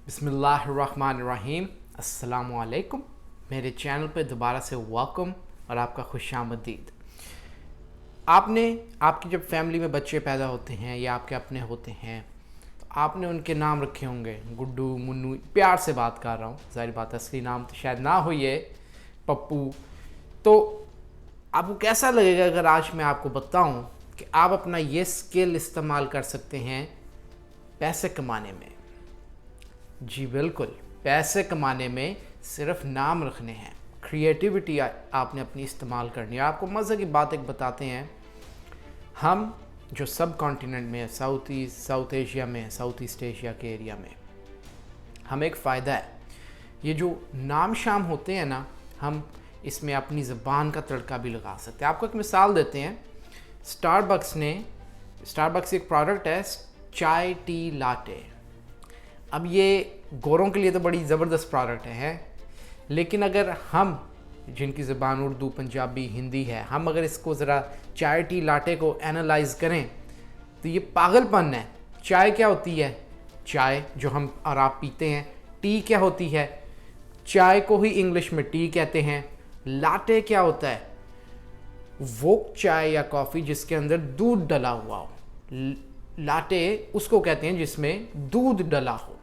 बिस्मिल्लाहिर्रहमानिर्रहीम। अस्सलाम वालेकुम। मेरे चैनल पे दोबारा से वेलकम और आपका खुशामदीद। आपकी जब फैमिली में बच्चे पैदा होते हैं या आपके अपने होते हैं तो आपने उनके नाम रखे होंगे, गुड्डू, मुन्नू, प्यार से बात कर रहा हूँ, ज़ाहिर बात असली नाम तो शायद ना हो ये, पप्पू। तो आपको कैसा लगेगा अगर आज मैं आपको बताऊँ कि आप अपना ये स्किल इस्तेमाल कर सकते हैं पैसे कमाने में। जी बिल्कुल, पैसे कमाने में सिर्फ नाम रखने हैं, क्रिएटिविटी आपने अपनी इस्तेमाल करनी है। आपको मज़े की बात एक बताते हैं, हम जो सब कॉन्टिनेंट में है, साउथ एशिया में, साउथ ईस्ट एशिया के एरिया में, हमें एक फ़ायदा है, ये जो नाम शाम होते हैं ना, हम इसमें अपनी ज़बान का तड़का भी लगा सकते हैं। आपको एक मिसाल देते हैं, स्टारबक्स एक प्रोडक्ट है, चाय टी लाटे। अब ये गोरों के लिए तो बड़ी ज़बरदस्त प्रोडक्ट है, लेकिन अगर हम जिनकी ज़बान उर्दू, पंजाबी, हिंदी है, हम अगर इसको ज़रा चाय टी लाटे को एनालाइज करें तो ये पागलपन है। चाय क्या होती है? चाय जो हम और आप पीते हैं। टी क्या होती है? चाय को ही इंग्लिश में टी कहते हैं। लाटे क्या होता है? वो चाय या कॉफ़ी जिसके अंदर दूध डला हुआ हो। लाटे उसको कहते हैं जिसमें दूध डला हो।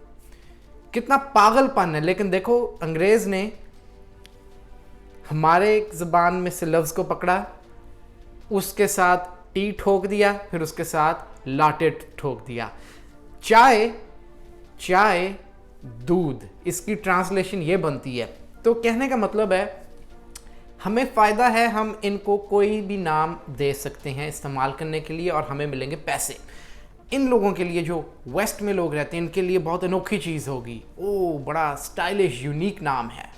कितना पागलपन है। लेकिन देखो, अंग्रेज़ ने हमारे ज़बान में से लफ्ज़ को पकड़ा, उसके साथ टी ठोक दिया, फिर उसके साथ लाटे ठोक दिया। चाय दूध, इसकी ट्रांसलेशन ये बनती है। तो कहने का मतलब है, हमें फ़ायदा है, हम इनको कोई भी नाम दे सकते हैं इस्तेमाल करने के लिए और हमें मिलेंगे पैसे। इन लोगों के लिए जो वेस्ट में लोग रहते हैं, इनके लिए बहुत अनोखी चीज़ होगी। ओ, बड़ा स्टाइलिश यूनिक नाम है।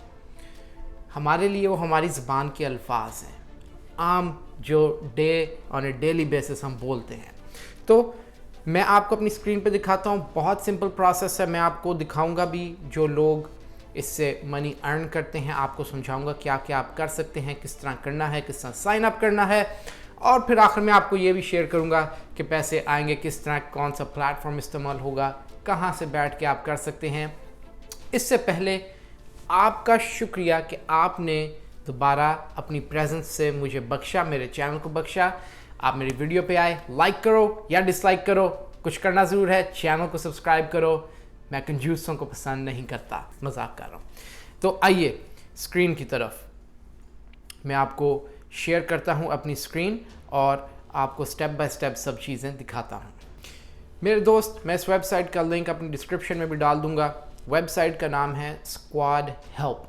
हमारे लिए वो हमारी ज़बान के अल्फाज हैं, आम जो ऑन ए डेली बेसिस हम बोलते हैं। तो मैं आपको अपनी स्क्रीन पे दिखाता हूँ, बहुत सिंपल प्रोसेस है। मैं आपको दिखाऊंगा भी जो लोग इससे मनी अर्न करते हैं, आपको समझाऊंगा क्या क्या आप कर सकते हैं, किस तरह करना है, किस तरह साइन अप करना है, और फिर आखिर में आपको ये भी शेयर करूंगा कि पैसे आएंगे किस तरह, कौन सा प्लेटफॉर्म इस्तेमाल होगा, कहाँ से बैठ के आप कर सकते हैं। इससे पहले आपका शुक्रिया कि आपने दोबारा अपनी प्रेजेंस से मुझे बख्शा, मेरे चैनल को बख्शा। आप मेरी वीडियो पे आए, लाइक करो या डिसलाइक करो, कुछ करना ज़रूर है। चैनल को सब्सक्राइब करो, मैं कंजूसों को पसंद नहीं करता, मजाक कर रहा हूँ। तो आइए स्क्रीन की तरफ, मैं आपको शेयर करता हूँ अपनी स्क्रीन और आपको स्टेप बाय स्टेप सब चीज़ें दिखाता हूँ। मेरे दोस्त, मैं इस वेबसाइट का लिंक अपनी डिस्क्रिप्शन में भी डाल दूँगा। वेबसाइट का नाम है स्क्वाड हेल्प,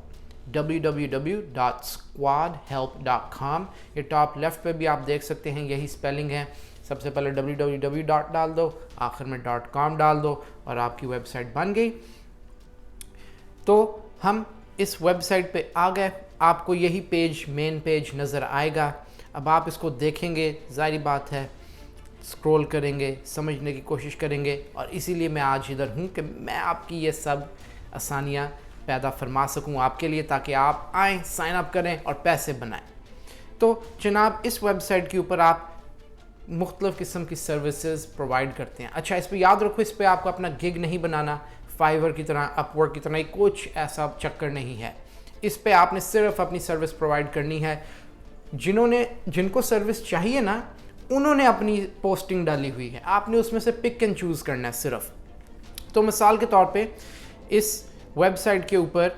www.squadhelp.com। ये टॉप लेफ़्ट पे भी आप देख सकते हैं, यही स्पेलिंग है। सबसे पहले www डाल दो, आखिर में .com डाल दो और आपकी वेबसाइट बन गई। तो हम इस वेबसाइट पे आ गए, आपको यही पेज, मेन पेज नज़र आएगा। अब आप इसको देखेंगे, ज़ाहिर बात है, स्क्रॉल करेंगे, समझने की कोशिश करेंगे, और इसीलिए मैं आज इधर हूँ कि मैं आपकी ये सब आसानियाँ पैदा फरमा सकूँ आपके लिए, ताकि आप आएँ, साइन अप करें और पैसे बनाएं। तो जनाब, इस वेबसाइट के ऊपर आप मुख्तलिफ़ किस्म की सर्विसेज प्रोवाइड करते हैं। अच्छा, इस पर याद रखो, इस पर आपको अपना गिग नहीं बनाना, फाइवर की तरह, अपवर्क की तरह, कुछ ऐसा चक्कर नहीं है। इस पे आपने सिर्फ अपनी सर्विस प्रोवाइड करनी है। जिनको सर्विस चाहिए ना, उन्होंने अपनी पोस्टिंग डाली हुई है, आपने उसमें से पिक एंड चूज़ करना है सिर्फ। तो मिसाल के तौर पे इस वेबसाइट के ऊपर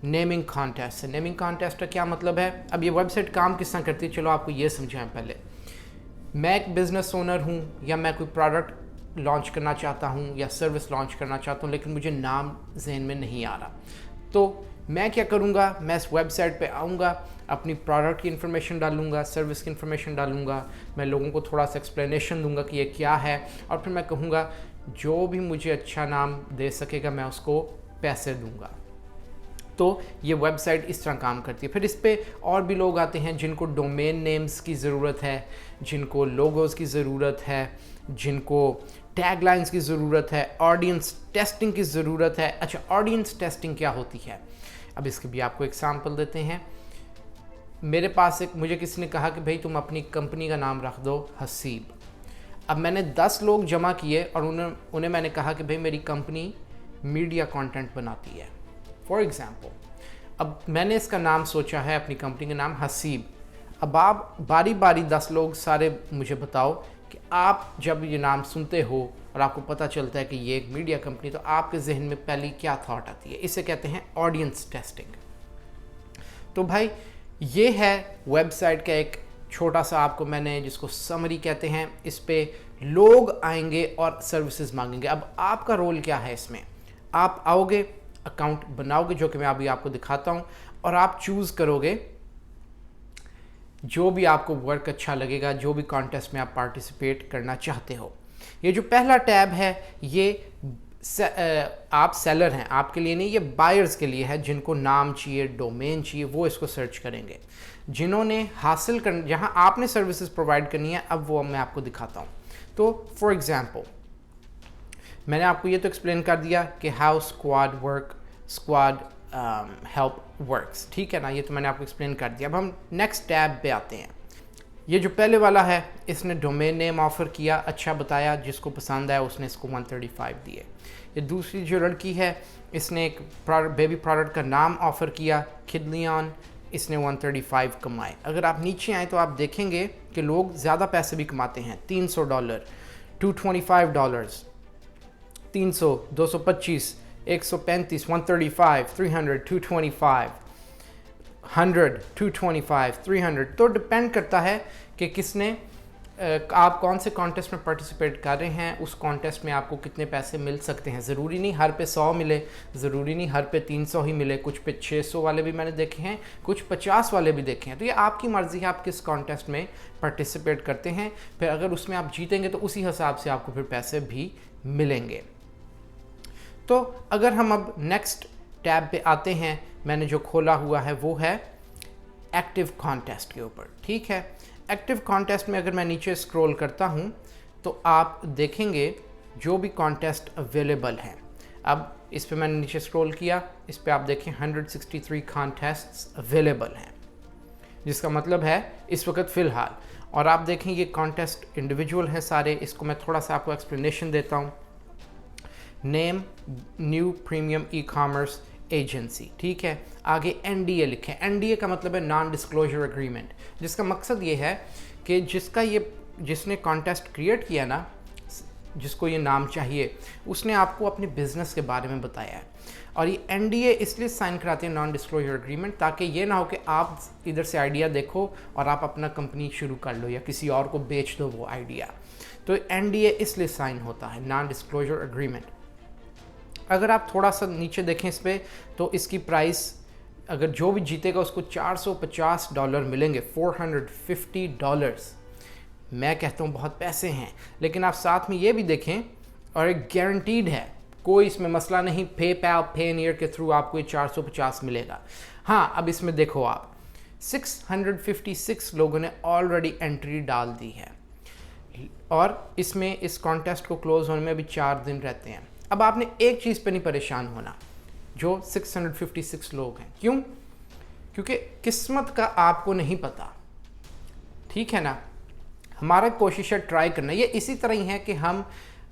नेमिंग कॉन्टेस्ट है। नेमिंग कॉन्टेस्ट का क्या मतलब है? अब ये वेबसाइट काम किस तरह करती है, चलो आपको ये समझाएं। पहले, मैं एक बिज़नेस ओनर हूँ या मैं कोई प्रोडक्ट लॉन्च करना चाहता हूँ या सर्विस लॉन्च करना चाहता हूँ, लेकिन मुझे नाम जहन में नहीं आ रहा। तो मैं क्या करूँगा, मैं इस वेबसाइट पे आऊँगा, अपनी प्रोडक्ट की इन्फॉर्मेशन डालूँगा, सर्विस की इन्फॉर्मेशन डालूँगा, मैं लोगों को थोड़ा सा एक्सप्लेनेशन दूँगा कि ये क्या है, और फिर मैं कहूँगा जो भी मुझे अच्छा नाम दे सकेगा मैं उसको पैसे दूँगा। तो ये वेबसाइट इस तरह काम करती है। फिर इस पे और भी लोग आते हैं जिनको डोमेन नेम्स की ज़रूरत है, जिनको लोगोज़ की ज़रूरत है, जिनको टैगलाइंस की ज़रूरत है, ऑडियंस टेस्टिंग की ज़रूरत है। अच्छा, ऑडियंस टेस्टिंग क्या होती है? अब इसके भी आपको एग्जांपल देते हैं। मेरे पास मुझे किसी ने कहा कि भाई तुम अपनी कंपनी का नाम रख दो हसीब। अब मैंने 10 लोग जमा किए और उन्हें मैंने कहा कि भाई मेरी कंपनी मीडिया कंटेंट बनाती है। फॉर एग्ज़ाम्पल, अब मैंने इसका नाम सोचा है, अपनी कंपनी का नाम हसीब। अब आप बारी बारी 10 लोग सारे मुझे बताओ कि आप जब ये नाम सुनते हो और आपको पता चलता है कि ये एक मीडिया कंपनी, तो आपके जहन में पहली क्या थॉट आती है? इसे कहते हैं ऑडियंस टेस्टिंग। तो भाई ये है वेबसाइट का एक छोटा सा, आपको मैंने जिसको समरी कहते हैं, इस पे लोग आएंगे और सर्विसेज मांगेंगे। अब आपका रोल क्या है इसमें? आप आओगे, अकाउंट बनाओगे, जो कि मैं अभी आपको दिखाता हूं, और आप चूज़ करोगे जो भी आपको वर्क अच्छा लगेगा, जो भी कॉन्टेस्ट में आप पार्टिसिपेट करना चाहते हो। ये जो पहला टैब है ये आप सेलर हैं, आपके लिए नहीं, ये बायर्स के लिए है, जिनको नाम चाहिए, डोमेन चाहिए, वो इसको सर्च करेंगे। जिन्होंने हासिल कर, जहां आपने सर्विसेज प्रोवाइड करनी है, अब वो मैं आपको दिखाता हूं। तो फॉर एग्जांपल, मैंने आपको ये तो एक्सप्लेन कर दिया कि हाउ स्क्वाड हेल्प वर्क्स, ठीक है ना, ये तो मैंने आपको एक्सप्लेन कर दिया। अब हम नेक्स्ट टैब पे आते हैं। ये जो पहले वाला है, इसने डोमेन नेम ऑफ़र किया, अच्छा बताया, जिसको पसंद आया उसने इसको 135 दिए। ये दूसरी जो लड़की है, इसने एक बेबी प्रोडक्ट का नाम ऑफ़र किया, किडलियन, इसने 135 कमाए। अगर आप नीचे आए तो आप देखेंगे कि लोग ज़्यादा पैसे भी कमाते हैं, $300, $225, 300, 225, 135, 135, 300, 225, 100, 225, 300। तो डिपेंड करता है कि किसने आप कौन से कॉन्टेस्ट में पार्टिसिपेट कर रहे हैं, उस कॉन्टेस्ट में आपको कितने पैसे मिल सकते हैं। ज़रूरी नहीं हर पे 100 मिले, ज़रूरी नहीं हर पे 300 ही मिले, कुछ पे 600 वाले भी मैंने देखे हैं, कुछ 50 वाले भी देखे हैं। तो ये आपकी मर्ज़ी है, आप किस कॉन्टेस्ट में पार्टिसिपेट करते हैं। फिर अगर उसमें आप जीतेंगे तो उसी हिसाब से आपको फिर पैसे भी मिलेंगे। तो अगर हम अब नेक्स्ट टैब पे आते हैं, मैंने जो खोला हुआ है वो है एक्टिव कॉन्टेस्ट के ऊपर, ठीक है। एक्टिव कॉन्टेस्ट में अगर मैं नीचे स्क्रॉल करता हूं तो आप देखेंगे जो भी कॉन्टेस्ट अवेलेबल हैं। अब इस पे मैंने नीचे स्क्रॉल किया, इस पे आप देखें 163 कॉन्टेस्ट्स अवेलेबल हैं, जिसका मतलब है इस वक्त फ़िलहाल। और आप देखें ये कॉन्टेस्ट इंडिविजुअल हैं सारे। इसको मैं थोड़ा सा आपको एक्सप्लेनेशन देता हूँ। Name new premium e commerce agency, ठीक है। आगे NDA लिखे। NDA का मतलब है नॉन डिस्क्लोजर एग्रीमेंट, जिसका मकसद ये है कि जिसने कॉन्टेस्ट क्रिएट किया ना, जिसको ये नाम चाहिए, उसने आपको अपने बिजनेस के बारे में बताया है। और ये NDA इसलिए साइन कराते हैं, नॉन डिस्क्लोजर एग्रीमेंट, ताकि ये ना हो कि आप इधर से आइडिया देखो और आप अपना कंपनी शुरू कर लो या किसी और को बेच दो वो आइडिया। तो NDA इसलिए साइन होता है, नॉन डिस्क्लोजर एग्रीमेंट। अगर आप थोड़ा सा नीचे देखें इस पर, तो इसकी प्राइस, अगर जो भी जीतेगा उसको $450 मिलेंगे, $450। मैं कहता हूँ बहुत पैसे हैं, लेकिन आप साथ में ये भी देखें, और एक गारंटीड है, कोई इसमें मसला नहीं, पेपैल, पेनीयर के थ्रू आपको ये 450 मिलेगा। हाँ, अब इसमें देखो आप 656 लोगों ने ऑलरेडी एंट्री डाल दी है, और इसमें इस कॉन्टेस्ट को क्लोज होने में अभी 4 दिन रहते हैं। अब आपने एक चीज़ पे नहीं परेशान होना, जो 656 लोग हैं। क्यों? क्योंकि किस्मत का आपको नहीं पता, ठीक है ना। हमारा कोशिश है ट्राई करना। ये इसी तरह ही है कि हम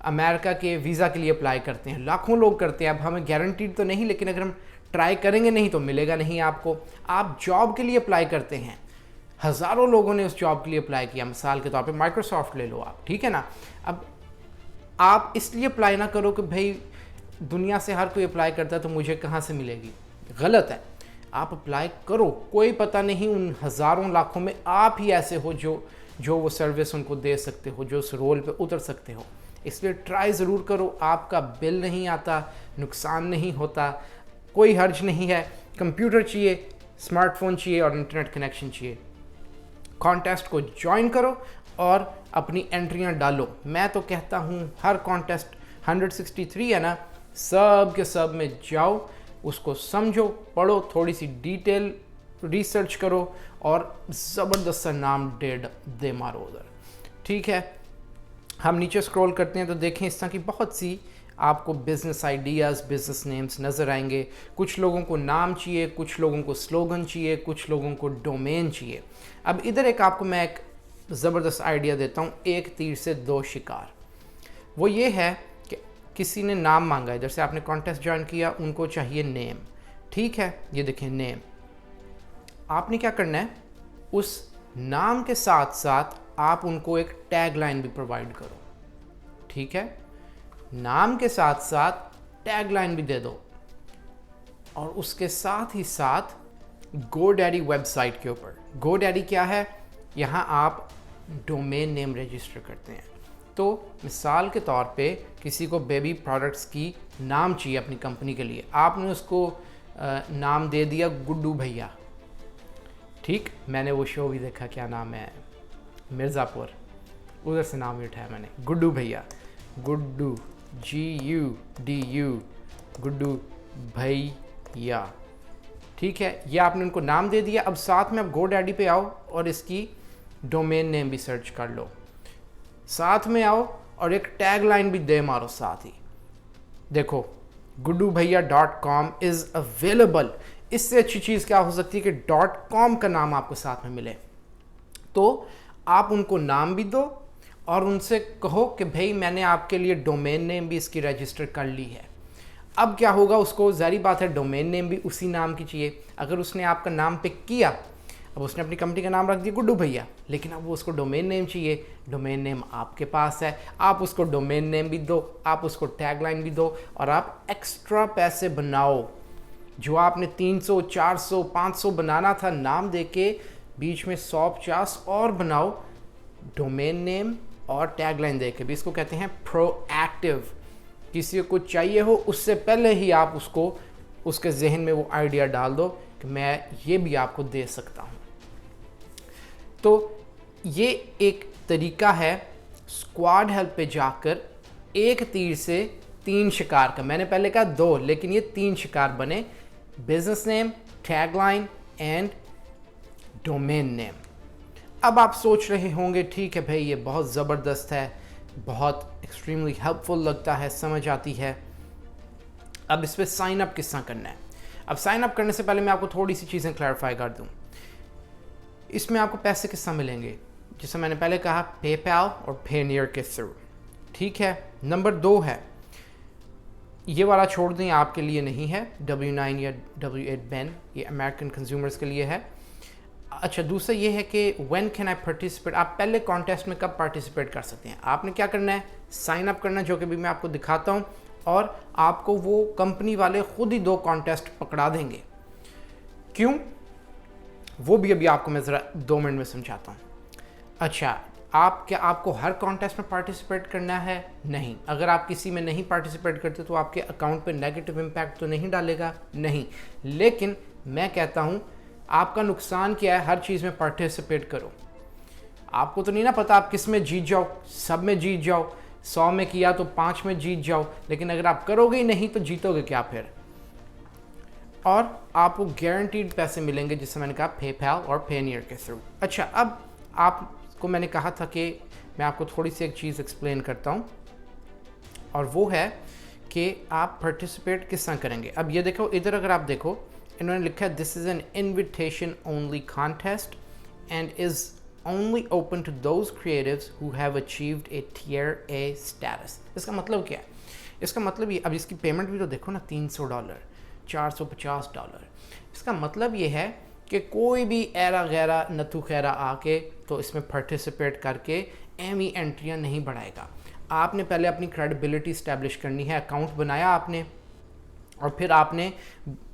अमेरिका के वीज़ा के लिए अप्लाई करते हैं, लाखों लोग करते हैं। अब हमें गारंटीड तो नहीं, लेकिन अगर हम ट्राई करेंगे नहीं तो मिलेगा नहीं आपको। आप जॉब के लिए अप्लाई करते हैं, हज़ारों लोगों ने उस जॉब के लिए अप्लाई किया। मिसाल के तौर पे माइक्रोसॉफ्ट ले लो आप, ठीक है ना। अब आप इसलिए अप्लाई ना करो कि भाई दुनिया से हर कोई अप्लाई करता है तो मुझे कहाँ से मिलेगी, गलत है। आप अप्लाई करो, कोई पता नहीं उन हज़ारों लाखों में आप ही ऐसे हो जो वो सर्विस उनको दे सकते हो, जो उस रोल पे उतर सकते हो। इसलिए ट्राई ज़रूर करो। आपका बिल नहीं आता, नुकसान नहीं होता, कोई हर्ज नहीं है। कंप्यूटर चाहिए, स्मार्टफोन चाहिए और इंटरनेट कनेक्शन चाहिए। कॉन्टेस्ट को ज्वाइन करो और अपनी एंट्रियां डालो। मैं तो कहता हूँ हर कॉन्टेस्ट 163 है ना, सब के सब में जाओ, उसको समझो, पढ़ो, थोड़ी सी डिटेल रिसर्च करो और ज़बरदस्त सा नाम दे मारो उधर, ठीक है। हम नीचे स्क्रॉल करते हैं तो देखें इस तरह की बहुत सी आपको बिज़नेस आइडियाज़, बिज़नेस नेम्स नज़र आएंगे। कुछ लोगों को नाम चाहिए, कुछ लोगों को स्लोगन चाहिए, कुछ लोगों को डोमेन चाहिए। अब इधर एक आपको मैं एक ज़बरदस्त आइडिया देता हूँ, एक तीर से दो शिकार। वो ये है कि किसी ने नाम मांगा है, जैसे आपने कॉन्टेस्ट ज्वाइन किया, उनको चाहिए नेम, ठीक है, ये देखें नेम। आपने क्या करना है, उस नाम के साथ साथ आप उनको एक टैग लाइन भी प्रोवाइड करो, ठीक है, नाम के साथ साथ टैग लाइन भी दे दो। और उसके साथ ही साथ GoDaddy वेबसाइट के ऊपर, GoDaddy क्या है, यहाँ आप डोमेन नेम रजिस्टर करते हैं। तो मिसाल के तौर पे किसी को बेबी प्रोडक्ट्स की नाम चाहिए अपनी कंपनी के लिए, आपने उसको नाम दे दिया गुड्डू भैया, ठीक, मैंने वो शो भी देखा, क्या नाम है, मिर्ज़ापुर, उधर से नाम ही उठाया मैंने, गुड्डू भैया, गुड्डू GUDU, गुड्डू भैया, ठीक है, ये आपने उनको नाम दे दिया। अब साथ में आप GoDaddy पे आओ और इसकी डोमेन नेम भी सर्च कर लो, साथ में आओ और एक टैग लाइन भी दे मारो साथ ही, देखो guddubhaiya.com इज़ अवेलेबल। इससे अच्छी चीज़ क्या हो सकती है कि .com का नाम आपको साथ में मिले। तो आप उनको नाम भी दो और उनसे कहो कि भाई मैंने आपके लिए डोमेन नेम भी इसकी रजिस्टर कर ली है। अब क्या होगा, उसको ज़ाहिर बात है डोमेन नेम भी उसी नाम की चाहिए। अगर उसने आपका नाम पिक किया, अब उसने अपनी कंपनी का नाम रख दिया गुड्डू भैया, लेकिन अब वो उसको डोमेन नेम चाहिए, डोमेन नेम आपके पास है, आप उसको डोमेन नेम भी दो, आप उसको टैग लाइन भी दो, और आप एक्स्ट्रा पैसे बनाओ। जो आपने 300, 400, 500 बनाना था नाम देके, बीच में 100-50 और बनाओ डोमेन नेम और टैग लाइन देके भी। इसको कहते हैं प्रोएक्टिव। किसी को चाहिए हो उससे पहले ही आप उसको, उसके जहन में वो आइडिया डाल दो कि मैं ये भी आपको दे सकता हूँ। तो ये एक तरीका है स्क्वाड हेल्प पे जाकर एक तीर से 3 शिकार का। मैंने पहले कहा 2, लेकिन ये 3 शिकार बने, business name, tag line and domain name. अब आप सोच रहे होंगे ठीक है भाई ये बहुत ज़बरदस्त है, बहुत एक्सट्रीमली हेल्पफुल लगता है, समझ आती है, अब इस पर साइन अप किस तरह करना है। अब साइन अप करने से पहले मैं आपको थोड़ी सी चीज़ें क्लैरिफाई कर दूं। इसमें आपको पैसे किस तरह मिलेंगे, जैसे मैंने पहले कहा पेपैल और पेनियर के थ्रू, ठीक है। नंबर 2 है, ये वाला छोड़ दें, आपके लिए नहीं है, W9 या W8 बैन, ये अमेरिकन कंज्यूमर्स के लिए है। अच्छा, दूसरा ये है कि व्हेन कैन आई पार्टिसिपेट, आप पहले कॉन्टेस्ट में कब पार्टिसिपेट कर सकते हैं। आपने क्या करना है, साइन अप करना, जो कि भी मैं आपको दिखाता हूँ, और आपको वो कंपनी वाले खुद ही 2 कॉन्टेस्ट पकड़ा देंगे। क्यों, वो भी अभी आपको मैं ज़रा 2 मिनट में समझाता हूँ। अच्छा, आपको हर कॉन्टेस्ट में पार्टिसिपेट करना है? नहीं। अगर आप किसी में नहीं पार्टिसिपेट करते तो आपके अकाउंट पे नेगेटिव इम्पैक्ट तो नहीं डालेगा? नहीं। लेकिन मैं कहता हूँ आपका नुकसान क्या है, हर चीज़ में पार्टिसिपेट करो। आपको तो नहीं ना पता आप किस में जीत जाओ, सब में जीत जाओ, 100 में किया तो 5 में जीत जाओ, लेकिन अगर आप करोगे ही नहीं तो जीतोगे क्या फिर। और आपको गारंटीड पैसे मिलेंगे, जिससे मैंने कहा पेपैल और पेनियर के थ्रू। अच्छा, अब आपको मैंने कहा था कि मैं आपको थोड़ी सी एक चीज़ एक्सप्लेन करता हूँ, और वो है कि आप पार्टिसिपेट किस तरह करेंगे। अब ये देखो, इधर अगर आप देखो, इन्होंने लिखा है this is an invitation only contest and is only open to those creatives who have achieved a tier A status। इसका मतलब क्या है? इसका मतलब ये, अब इसकी पेमेंट भी तो देखो ना, $300, $450। इसका मतलब ये है कि कोई भी एरा गैरा नथु खैरा आके तो इसमें पार्टिसिपेट करके एमी एंट्रियाँ नहीं बढ़ाएगा। आपने पहले अपनी क्रेडिबिलिटी इस्टेब्लिश करनी है, अकाउंट बनाया आपने, और फिर आपने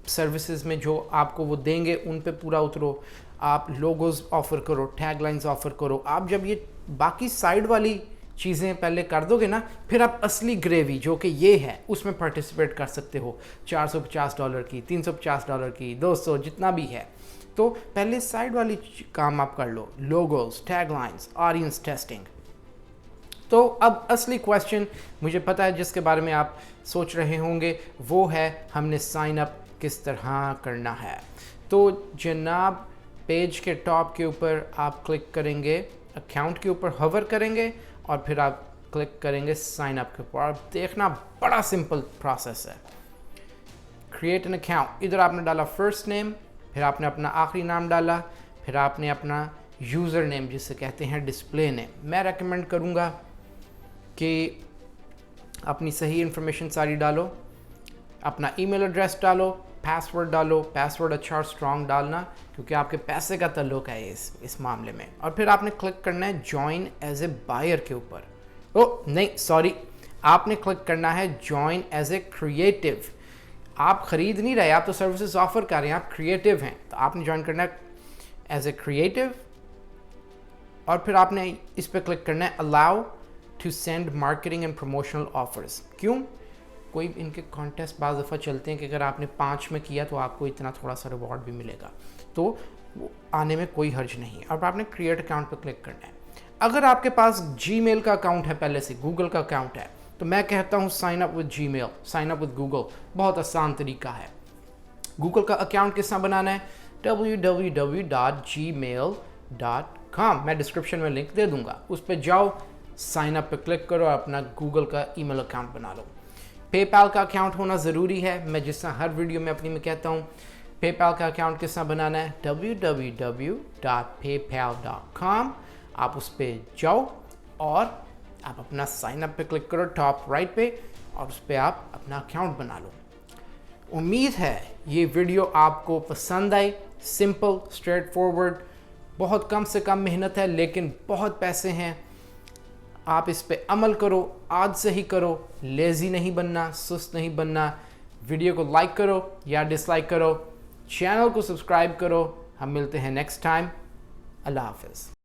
सर्विसेज में जो आपको वो देंगे उन पे पूरा उतरो, आप लोगोज ऑफ़र करो, टैग लाइन्स ऑफ़र करो। आप जब ये बाकी साइड वाली चीज़ें पहले कर दोगे ना, फिर आप असली ग्रेवी जो कि ये है उसमें पार्टिसिपेट कर सकते हो। $450 की, $350 की, 200, जितना भी है। तो पहले साइड वाली काम आप कर लो, logos, tag lines, audience testing. तो अब असली क्वेश्चन मुझे पता है जिसके बारे में आप सोच रहे होंगे, वो है हमने साइन अप किस तरह करना है। तो जनाब, पेज के टॉप के ऊपर आप क्लिक करेंगे, अकाउंट के ऊपर हवर करेंगे और फिर आप क्लिक करेंगे साइन अप के ऊपर। आप देखना बड़ा सिंपल प्रोसेस है। क्रिएट एन अकाउंट, इधर आपने डाला फर्स्ट नेम, फिर आपने अपना आखिरी नाम डाला, फिर आपने अपना यूज़र नेम जिसे कहते हैं डिस्प्ले नेम। मैं रेकमेंड करूँगा कि अपनी सही इन्फॉर्मेशन सारी डालो, अपना ईमेल एड्रेस डालो, पासवर्ड डालो, पासवर्ड अच्छा और स्ट्रॉन्ग डालना क्योंकि आपके पैसे का ताल्लुक है इस मामले में। और फिर आपने क्लिक करना है जॉइन एज ए बायर के ऊपर। ओ नहीं सॉरी, आपने क्लिक करना है जॉइन एज ए क्रिएटिव। आप ख़रीद नहीं रहे, आप तो सर्विसेज ऑफर कर रहे हैं, आप क्रिएटिव हैं, तो आपने ज्वाइन करना है एज ए क्रिएटिव। और फिर आपने इस पर क्लिक करना है allow to send marketing and promotional offers. क्यों? कोई इनके कॉन्टेस्ट बाज़ दफ़ा चलते हैं कि अगर आपने 5 में किया तो आपको इतना थोड़ा सा रिवॉर्ड भी मिलेगा, तो आने में कोई हर्ज नहीं है। अब आपने क्रिएट अकाउंट पर क्लिक करना है। अगर आपके पास जीमेल का अकाउंट है, पहले से गूगल का अकाउंट है, तो मैं कहता हूँ sign up with Gmail, sign up with Google, बहुत आसान तरीका है। गूगल का अकाउंट किस तरह बनाना है? www.gmail.com, मैं डिस्क्रिप्शन में लिंक दे दूंगा, उस पर जाओ, साइन अप पे क्लिक करो और अपना गूगल का ईमेल अकाउंट बना लो। पेपैल का अकाउंट होना ज़रूरी है, मैं जिस तरह हर वीडियो में अपनी में कहता हूँ। पेपैल का अकाउंट किस तरह बनाना है? www.paypal.com, आप उस पर जाओ और आप अपना साइन अप पे क्लिक करो टॉप राइट पे, और उस पर आप अपना अकाउंट बना लो। उम्मीद है ये वीडियो आपको पसंद आई। सिंपल, स्ट्रेट फॉरवर्ड, बहुत कम से कम मेहनत है लेकिन बहुत पैसे हैं। आप इस पे अमल करो, आज से ही करो, लेज़ी नहीं बनना, सुस्त नहीं बनना। वीडियो को लाइक करो या डिसलाइक करो, चैनल को सब्सक्राइब करो। हम मिलते हैं नेक्स्ट टाइम। अल्लाह हाफ़िज़।